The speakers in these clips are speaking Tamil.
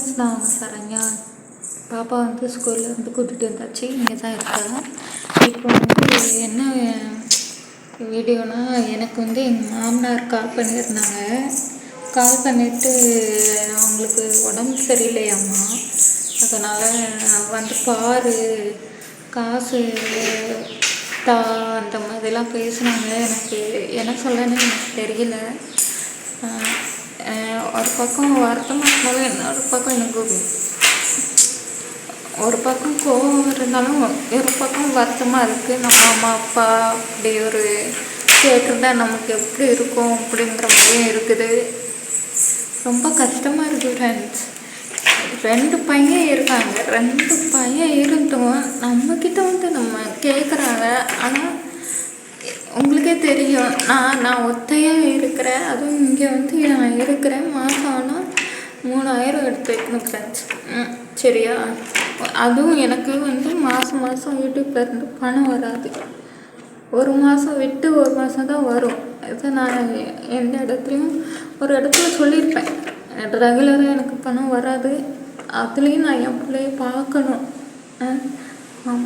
ஃப்ரெண்ட்ஸ் தான் அவங்க சரண்யா. பாப்பா வந்து ஸ்கூல்லேருந்து கூட்டிகிட்டு வந்தாச்சு. இங்கே தான் இருக்கா. இப்போ வந்து என்ன வீடியோனா, எனக்கு வந்து எங்கள் மாமனார் கால் பண்ணியிருந்தாங்க. கால் பண்ணிவிட்டு அவங்களுக்கு உடம்பு சரியில்லையாம்மா, அதனால் வந்து பாரு, காசு தா அந்த மாதிரிலாம் பேசுனாங்க. எனக்கு என்ன சொல்லன்னு எனக்கு தெரியல. ஒரு பக்கம் வருத்தமாக இருந்தாலும் இன்னொரு பக்கம் எனக்கு ஒரு பக்கம் கோபம் இருந்தாலும் ஒரு பக்கம் வருத்தமாக இருக்குது. நம்ம அம்மா அப்பா அப்படி ஒரு கேட்டிருந்தா நமக்கு எப்படி இருக்கும் அப்படிங்கிற மாதிரியும் இருக்குது. ரொம்ப கஷ்டமாக இருக்குது ஃப்ரெண்ட்ஸ். 2 பையன் இருக்காங்க. 2 பையன் இருந்தும் நம்மக்கிட்ட வந்து நம்ம கேட்குறாங்க. ஆனால் உங்களுக்கே தெரியும், நான் ஒத்தையாக இருக்கிறேன். அதுவும் இங்கே வந்து நான் இருக்கிறேன். மாதம் ஆனால் 3000 எடுத்து வைக்கணும் ஃப்ரெண்ட்ஸ். சரியா? அதுவும் எனக்கு வந்து மாதம் யூடியூப்லேருந்து பணம் வராது. ஒரு மாதம் விட்டு ஒரு மாதம் தான் வரும். இதை நான் எந்த இடத்துலையும் ஒரு இடத்துல சொல்லியிருப்பேன். ரெகுலராக எனக்கு பணம் வராது. அதுலேயும் நான் என் பிள்ளைய பார்க்கணும்.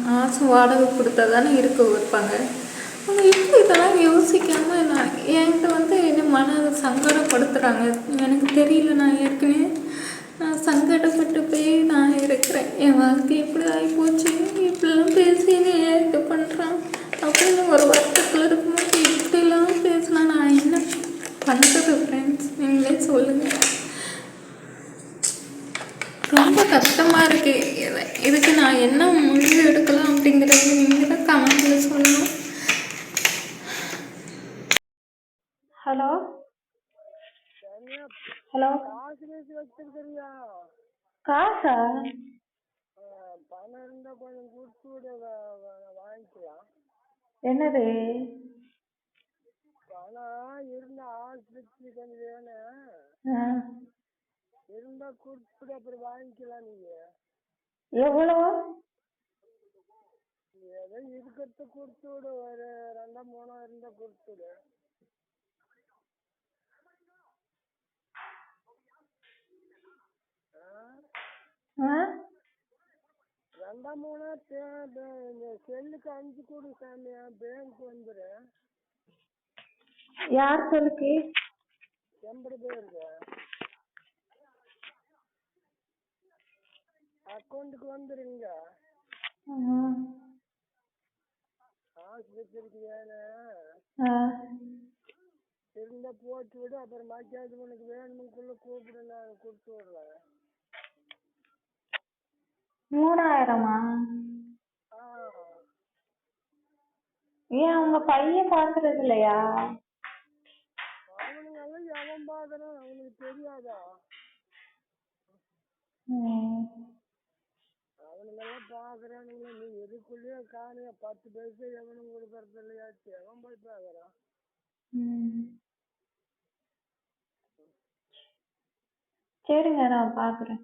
மாதம் வாடகை கொடுத்தா தானே இருக்க வைப்பாங்க. அவங்க எப்படி இதெல்லாம் யோசிக்காமல் நான் என்கிட்ட வந்து என்ன சங்கடப்படுத்துகிறாங்க எனக்கு தெரியல. நான் ஏற்கனவே சங்கடப்பட்டு போய் நான் இருக்கிறேன். என் வாழ்க்கை எப்படி ஆகிப்போச்சு, இப்படிலாம் பேசி ஏன் இது பண்ணுறான் அப்படின்னு ஒரு வருத்தத்தில் இருக்கும்போது இப்படிலாம் பேசினா நான் என்ன பண்ணுறது ஃப்ரெண்ட்ஸ்? நீங்களே சொல்லுங்கள். ரொம்ப கஷ்டமாக இருக்குது. இதுக்கு நான் என்ன முடிவு எடுக்கலாம் அப்படிங்கிறது நீங்கள் தான் கமெண்ட்டில் சொல்லணும். ஹலோ ஹலோ, காசா? பணம் இருந்தா கொஞ்சம் கொடுத்து விட வாங்கிக்கலாம். என்னது பணம் இருந்தா ஆஸ்பத்திரி கொஞ்சம் வேணும். இருந்தா கொடுத்துட்டு அப்புறம் வாங்கிக்கலாம். நீங்க எவ்வளோ? ஏதோ இருக்கிறத கொடுத்து விடு. ஒரு 2-3 இருந்தா கொடுத்து விடு. 2-3 செல்லுக்கு 5 கொடு சாமி. பேங்க் வந்துரு. யார் செல்லுக்கு? 80 பேருக்கு அக்கௌண்ட்டுக்கு வந்துருங்க. ஆஸ்பத்திரிக்கு வேணும். இருந்தா போட்டு விடு. அப்புறம் மாக்காது உனக்கு வேணுமுக்குள்ள கூப்பிடு. நான் கொடுத்து விடுறேன். 3000-மா? ஏன் உங்க பையன் பாக்குறது இல்லையா? அவனுங்கெல்லாம் எவன் பாக்குறான்? அவனுக்கு தெரியாதா? அவனுங்கெல்லாம் பாக்குறானுங்களா? நீ எதுக்குள்ளேயே காணிய 10 பைசா எவனும் கொடுக்கறது இல்லையாச்சு. எவன் போய் பாக்குறான்? சரிங்க, நான் பாக்குறேன்.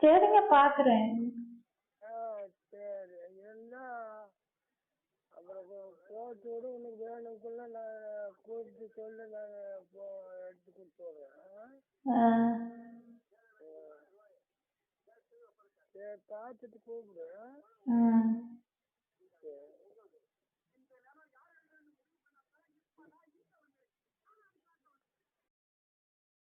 சரிங்க, பாக்குறேன். சரி, இருந்தா அப்புறம் போட்டு விடு. உனக்கு வேணுக்குள்ள நான் கூப்பிட்டு சொல்லு. நான் எடுத்து கொடுத்து விடுறேன். சரி, பார்த்துட்டு கூப்பிடு. சரி.